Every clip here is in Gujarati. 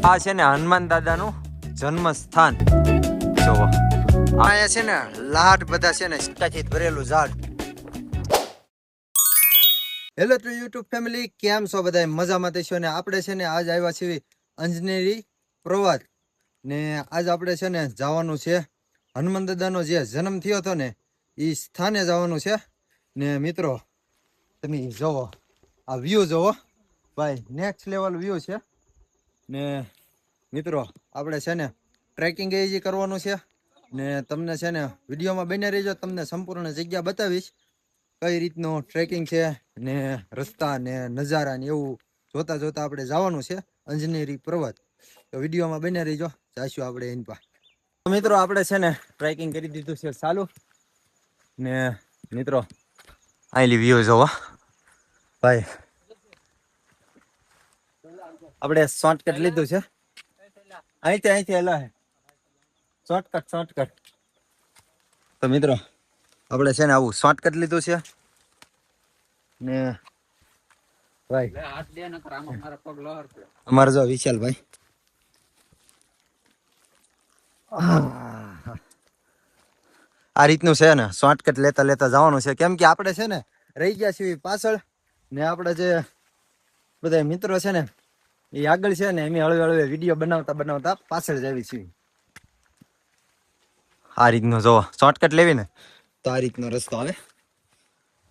આ છે ને હનુમાન દાદાનું જન્મ સ્થાન જોવો. અહીંયા છે ને લાટ બધા છે ને સિક્કાથી ભરેલું ઝાડ. હેલો ટુ યુટ્યુબ ફેમિલી, કેમ છો બધા? મજામાં થશો ને? આપણે છે ને આજ આવ્યા છીએ અંજનેરી પ્રવાસ ને આજ આપણે છે ને જવાનું છે હનુમાન દાદાનો જે જન્મ થયો હતો ને એ સ્થાને જવાનું છે. ને મિત્રો તમે જોવો આ વ્યૂ જોવો ભાઈ, નેક્સ્ટ લેવલ વ્યૂ છે. ને મિત્રો આપણે છે ને ટ્રેકિંગ એ કરવાનું છે ને તમને છે ને વિડીયોમાં બને રહેજો, તમને સંપૂર્ણ જગ્યા બતાવીશ કઈ રીતનું ટ્રેકિંગ છે ને રસ્તા ને નજારા ને એવું જોતા જોતા આપણે જવાનું છે અંજનેરી પર્વત. તો વિડીયોમાં બને રહેજો, જાશું આપણે એની પા. મિત્રો આપણે છે ને ટ્રેકિંગ કરી દીધું છે ચાલુ ને મિત્રો આઈલી વ્યૂ જોવા ભાઈ. આપણે શોર્ટકટ લીધું છે અહીંથી હેલા હે શોર્ટકટ. તો મિત્રો આપણે છે ને આવું શોર્ટકટ લીધું છે ને ભાઈ અમારે જો વિશાલ ભાઈ આ રીતનું છે ને શોર્ટકટ લેતા લેતા જવાનું છે, કેમ કે આપણે છે ને રહી ગયા છીએ પાછળ ને આપણે જે બધા મિત્રો છે ને એ આગળ છે ને એમ હળવે હળવે વિડીયો બનાવતા પાછળ જ આવી છીએ. આ રીતનું જો શોર્ટકટ લેવી ને તો આ રીતનો રસ્તો આવે.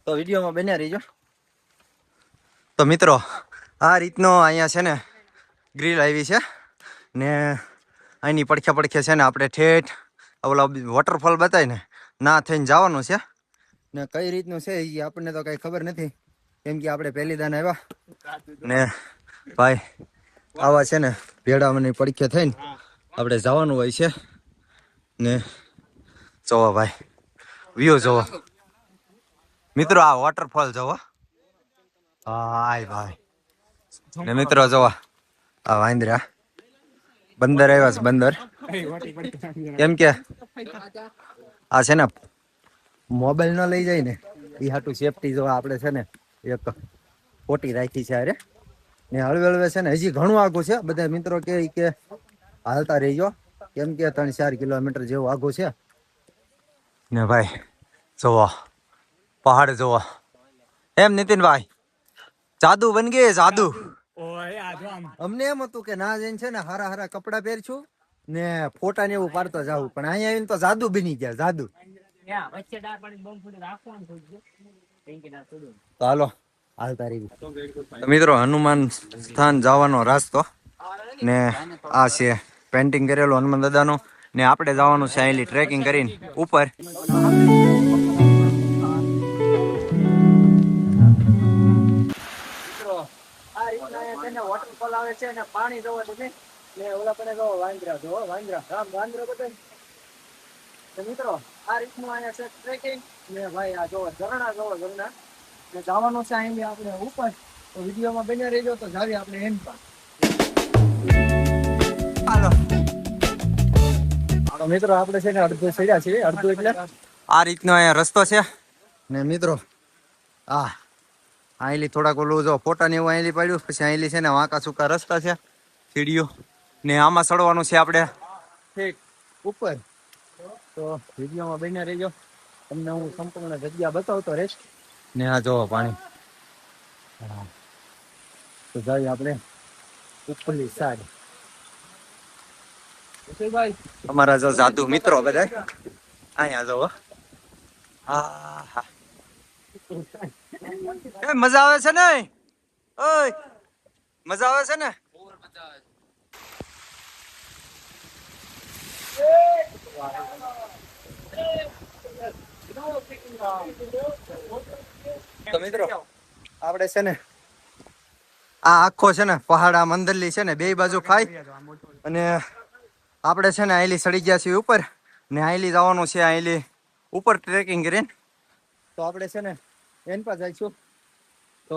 તો વિડીયોમાં બન્યા રહીજો. તો મિત્રો આ રીતનો અહીંયા છે ને ગ્રીલ આવી છે ને અહીંની પડખે છે ને આપણે ઠેઠ ઓલા વોટરફોલ બતાય ને ના થઈને જવાનું છે. ને કઈ રીતનું છે એ આપણને તો કઈ ખબર નથી, કેમ કે આપણે પહેલી દાન આવ્યા ને ભાઈ આવા છે ને ભેડાની પડખે થઈને આપણે જવાનું હોય છે. ને જોવો ભાઈ વ્યૂ જોવો મિત્રો, આ વોટરફોલ જોવો. હાય ભાઈ ને મિત્રો જોવો આ વાંદરા બંદર આવ્યા છે બંદર, કેમ કે આ છે ને મોબાઈલ ન લઈ જાય ને એ હાટું સેફટી જોવા આપણે છે ને એક ખોટી રાખી છે. અરે ને હળવે હળવે છે ને હજી ઘણું આગું છે. બધા મિત્રો કે હાલતા રહીજો, કેમ કે 3-4 કિલોમીટર જેવું આગું છે. ને ભાઈ જોવો પહાડ જોવો. એમ નીતિનભાઈ જાદુ બન ગયે જાદુ. અમને એમ હતું કે ના જઈને છે ને હારા કપડા પહેરશું ને ફોટા ને એવું પાડતો જાવું, પણ અહીંયા આવીને તો જાદુ બની ગયા જાદુ. તો હાલો હાલતા રહી મિત્રો હનુમાન સ્થાન જવાનો રાસ્તો ને આ છે પેન્ટિંગ કરેલું હનુમાન દાદાનું ને આપણે જવાનું છે અહીંથી ટ્રેકિંગ કરીને ઉપર. વોટરફોલ આવે છે ને પાણી જોવો તમે ને ઓલા પણ જો વાંદરા જો વાંદરા બધા મિત્રો આ રીતનું અહીંયા છે ટ્રેકિંગ ને ભાઈ આ જો ઝરણા ને જવાનું છે અહીં આપણે ઉપર. તો વિડીયોમાં બને રહેજો તો જાવી આપણે એન્ડ પર. હાલો તો મિત્રો આપણે છે ને અડધું ચડ્યા છીએ, અડધું એટલે આ રીતનો અહીંયા રસ્તો છે ને મિત્રો અહીંલી થોડાક ઓલું જો ફોટા ને એવું અહીંલી પાડ્યું, પછી અહીંલી છે ને વાંકા સૂકા રસ્તા છે સીડીઓ ને આમાં ચડવાનું છે આપણે ઠીક ઉપર. તો વિડીયોમાં બન્યા રહેજો, તમને હું સંપૂર્ણ જગ્યા બતાવતો રહીશ. ને આ જોવો પાણી. તો જાય આપણે ઉપરની સાઈડ. અમારા જો જાદુ મિત્રો બધા અહીંયા જોવો. હા મજા આવે છે ને? ઓય મજા આવે છે ને? તો મિત્રો આપણે છે ને આ આખો છે ને પહાડ આ મંદિરલી છે ને બે બાજુ ખાઈ અને આપણે છે ને આયલી સડી ગયા છીએ ઉપર ને આયલી જવાનું છે આયલી ઉપર ટ્રેકિંગ કરીને. તો આપણે છે ને એનપા જઈશું. તો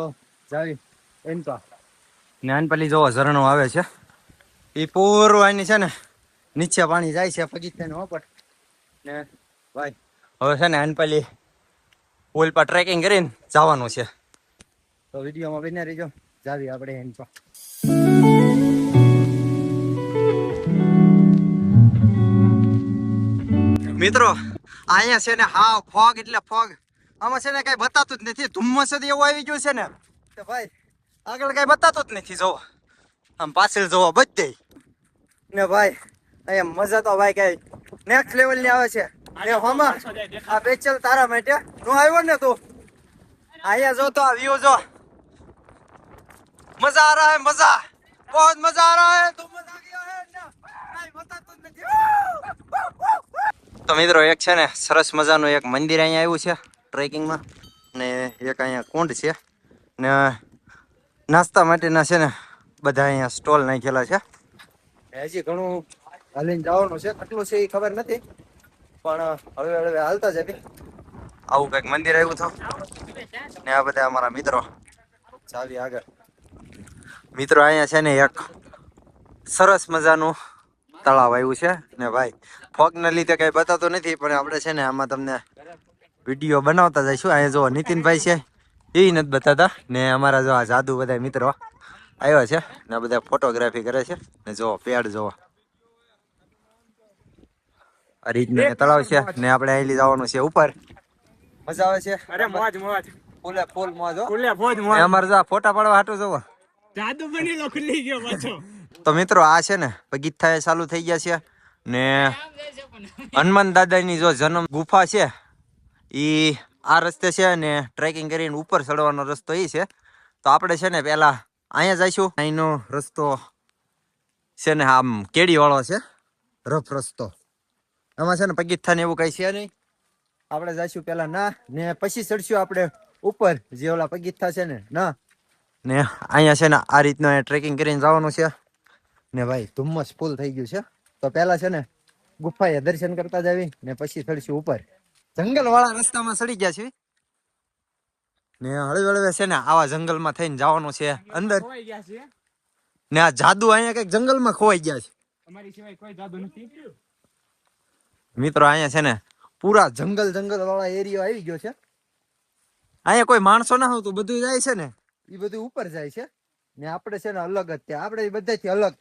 જાવી એનપા ને આનપાલી જોવો ઝરણું આવે છે એ પૂરવાની છે ને નીચે પાણી જાય છે પગીચાનો ઉપર ને ભાઈ હવે છે ને આનપાલી પુલ પર ટ્રેકિંગ કરીને જવાનું છે. તો વિડીયોમાં બન્યા રહેજો, જાવી આપણે એનપા. મિત્રો અહીંયા છે ને હા ફોગ એટલે ફોગ, આમાં છે ને કઈ બતાતું જ નથી, ધુમ્મસ જ એવું આવી ગયું છે ને તો ભાઈ આગળ કઈ બતાતું જ નથી. જોવો આમ પાછળ જોવો બધે ને ભાઈ અહીંયા મજા તો ભાઈ કઈ નેક્સ્ટ લેવલ ની આવે છે. આ પેચલ તારા માટે તું આવ્યો ને તું અહીંયા જો તો આ વ્યૂ જો, મજા આ રહા હે, મજા बहुत मजा आ रहा है, तुम मजा गया है ना नहीं बताતું જ નથી. તો મિત્રો એક છે ને સરસ મજાનું એક મંદિર અહીંયા આવ્યું છે ટ્રેકિંગમાં, ને એક અહીંયા કુંડ છે ને નાસ્તા માટેના છે ને બધા અહીંયા સ્ટોલ નાખેલા છે. હજી ઘણું હાલીને જવાનું છે, કેટલું છે એ ખબર નથી પણ હવે હવે હાલતા જ આવું કંઈક મંદિર આવ્યું હતું ને આ બધા અમારા મિત્રો ચાવી આગળ. મિત્રો અહીંયા છે ને એક સરસ મજાનું તળાવ આવ્યું છે ને ભાઈ ફોગના લીધે કઈ બતાતો નથી પણ આપણે છે ને આમાં તમને વિડીયો બનાવતા જઈશું. અહીંયા જો નીતિનભાઈ છે એ નથી બતાતા ને અમારા જો આ જાદુ બધા મિત્રો આવ્યા છે ને બધા ફોટોગ્રાફી કરે છે ને જો પેડ જોવો આ રીતનું તળાવ છે ને આપણે અહીં જવાનું છે ઉપર. મજા આવે છે, અરે મોજ મોજ ફૂલે ફૂલ મોજ ફૂલે મોજ મોજ. અમારે જો ફોટા પાડવા હાટું જોવો જાદુ બનીલો ખુલી ગયો પાછો. તો મિત્રો આ છે ને બગીચા ચાલુ થઈ ગયા છે ને હનુમાન દાદાની જો જન્મ ગુફા છે ઈ આ રસ્તે છે ને ટ્રેકિંગ કરીને ઉપર ચડવાનો રસ્તો ઈ છે. તો આપણે છે ને પેલા અહીંયા જઈશું. અહીંનો રસ્તો છે ને આમ કેડી વાળો છે, રફ રસ્તો, આમાં છે ને પગીથા ને એવું કઈ છે નહીં. આપણે જઈશું પેલા ના ને પછી ચડશું આપણે ઉપર જે ઓલા પગીથા છે ને ના ને અહીંયા છે ને આ રીતનું ટ્રેકિંગ કરીને જવાનું છે ને ભાઈ ધુમ્મસ ફૂલ થઈ ગયું છે. તો પેલા છે ને ગુફાએ દર્શન કરતા જાવી ને પછી ચડશું ઉપર. જંગલ વાળા રસ્તામાં ચડી ગયા છે ને હળવે હળવે છે ને આવા જંગલમાં થઈને જવાનું છે અંદર ને આ જાદુ અહીંયા કઈક જંગલમાં ખોવાઈ ગયા છે. અમારી સિવાય કોઈ જાદુ નથી મિત્રો. અહીંયા છે ને પૂરા જંગલ જંગલ વાળા એરિયો આવી ગયો છે. અહીંયા કોઈ માણસો ના હોતું, બધું જાય છે ને એ બધું ઉપર જાય છે ને આપણે છે ને અલગ જ ત્યાં આપણે બધાથી અલગ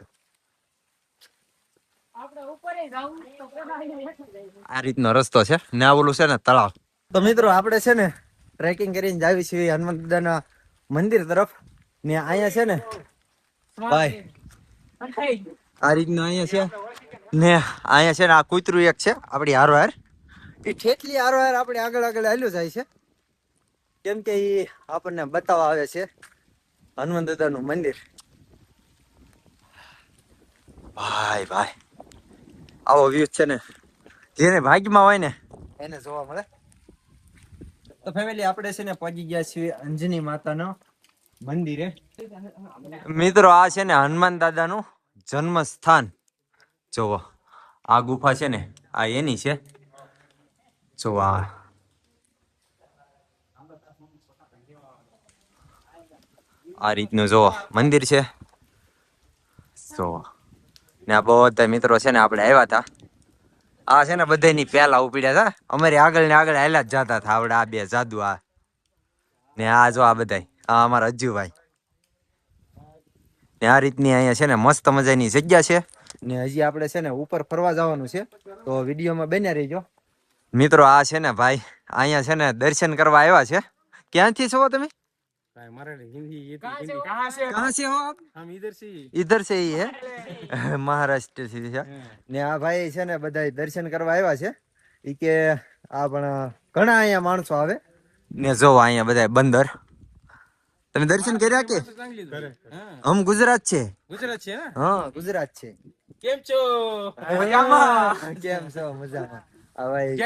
આ રીતનો રસ્તો છે ને આ ઓલું છે ને તળાવ. તો મિત્રો આપણે છે ને ટ્રેકિંગ કરીને જાવી છીએ હનુમાન દાદાના મંદિર તરફ ને અહીંયા છે ને ભાઈ આ રીતનું અહીંયા છે ને અહીંયા છે ને આ કૂતરું એક છે આપણી હારવાર, એ ઠેઠલી હારવાર આપણે આગળ આગળ હાલ્યું જાય છે કેમ કે એ આપણને બતાવવા આવે છે હનુમાન દાદાનું મંદિર. ભાઈ ભાઈ આવો વ્યૂ છે ને જેને ભાગ્યમાં હોય ને એને જોવા મળે. તો ફેમિલી આપણે છે ને પહોંચી ગયા છીએ અંજની માતાના મંદિરે. મિત્રો આ છે ને હનુમાન દાદાનું જન્મ સ્થાન. જોવો આ ગુફા છે ને આ એની છે. જો આ રીતનું જો મંદિર છે. જો ને આ બધા મિત્રો છે ને આપણે આવ્યા હતા. આ છે ને બધાની પહેલા ઉપડ્યા હતા, અમારી આગળ ને આગળ હાલ્યા જ જતા હતા આપણે આ બે જાદુ આ ને આ જો આ બધા આ અમારા અજ્જુભાઈ ને આ રીતની અહીંયા છે ને મસ્ત મજાની જગ્યા છે ને હજી આપણે છે ને ઉપર ફરવા જવાનું છે તો વિડીયોમાં બન્યા રહેજો મિત્રો. આ છે ને ભાઈ અહીંયા છે ને દર્શન કરવા આવ્યા છે. ક્યાંથી છો તમે? इधर से ही है महाराष्ट्र से છે ને આ ભાઈ છે ને બધા દર્શન કરવા આવ્યા છે. ઈ કે આ પણ ઘણા અહીંયા માણસો આવે ને જો અહીંયા બધા બંદર. તમે દર્શન કર્યા કે? હમ ગુજરાત છે. ગુજરાત છે હા ગુજરાત છે. કેમ છો? કેમ છો? મજામાં. ભાઈ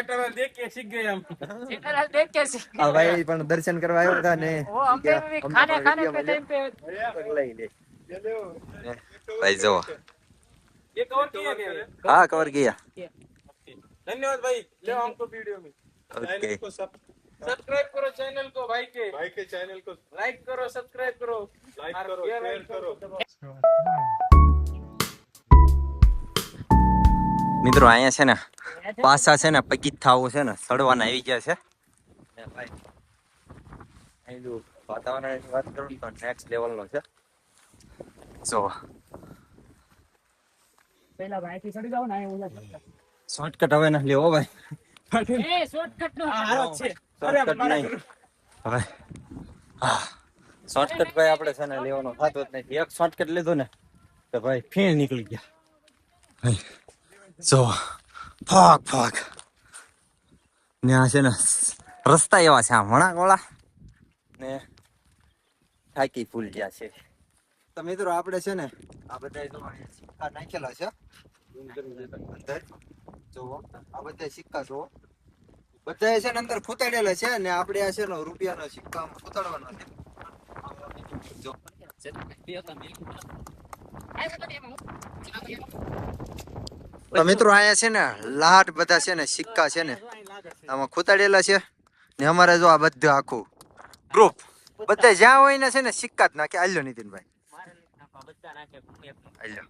પણ દર્શન કરવા આવ્યા હતા ને ભાઈ જો हाँ कवर किया. धन्यवाद भाई. ले हमको वीडियो में ओके सब्सक्राइब करो चैनल को भाई के चैनल को लाइक करो सब्सक्राइब करो लाइक करो शेयर करो. મિત્રો અહીંયા છે ને પાછા છે ને પગીથાઓ છે ને સડવાના આવી ગયા છે. વાતાવરણની વાત કરું તો નેક્સ્ટ લેવલનો છે. જો શોર્ટકટ હવે ના લેવો ભાઈ. શોર્ટકટ નો હારો છે. શોર્ટકટ નહીં હવે. હા શોર્ટકટ ભાઈ આપણે છે ને લેવાનો થતો જ નથી. એક શોર્ટકટ લીધું ને તો ભાઈ ફીણ નીકળી ગયા. જો ફાક ને આ છે ને રસ્તા એવા છે, આ વણાકોળા ને થાકી ફૂલ ગયા છે. તો મિત્રો આપણે છે ને આ બધા જો અહીંયા સિક્કા નાખેલા છે અંદર. જુઓ આ બધા સિક્કા જુઓ, બધા છે ને અંદર ખૂતાડેલા છે ને આપણે આ છે ને રૂપિયાનો સિક્કા ખૂતાડવાનો છે. જો તો મિત્રો અહીંયા છે ને લાટ બધા છે ને સિક્કા છે ને આમાં ખૂતાડેલા છે ને અમારે જો આ બધું આખું ગ્રુપ બધા જ્યાં હોય ને છે ને સિક્કા જ નાખે. આલ્યો નીતિનભાઈ, આલ્યો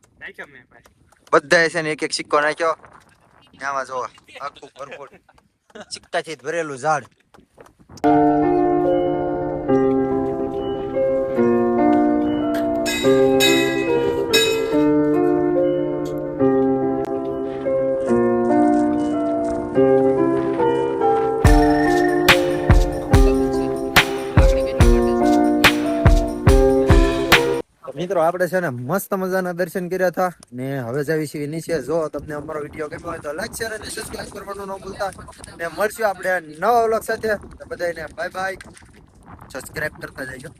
બધા છે ને એક એક સિક્કો નાખ્યો. આમાં જો આખું ભરપૂર સિક્કાથી જ ભરેલું ઝાડ. મિત્રો આપણે છે ને મસ્ત મજાના દર્શન કર્યા હતા ને હવે જઈએ છીએ નીચે. જો તમને અમારો વિડીયો ગમ્યો હોય તો લાઈક શેર અને સબસ્ક્રાઇબ કરવાનું ન ભૂલતા ને મળશું આપણે નવા વ્લોગ સાથે. બધાને બાય બાય, સબસ્ક્રાઇબ કરતા જજો.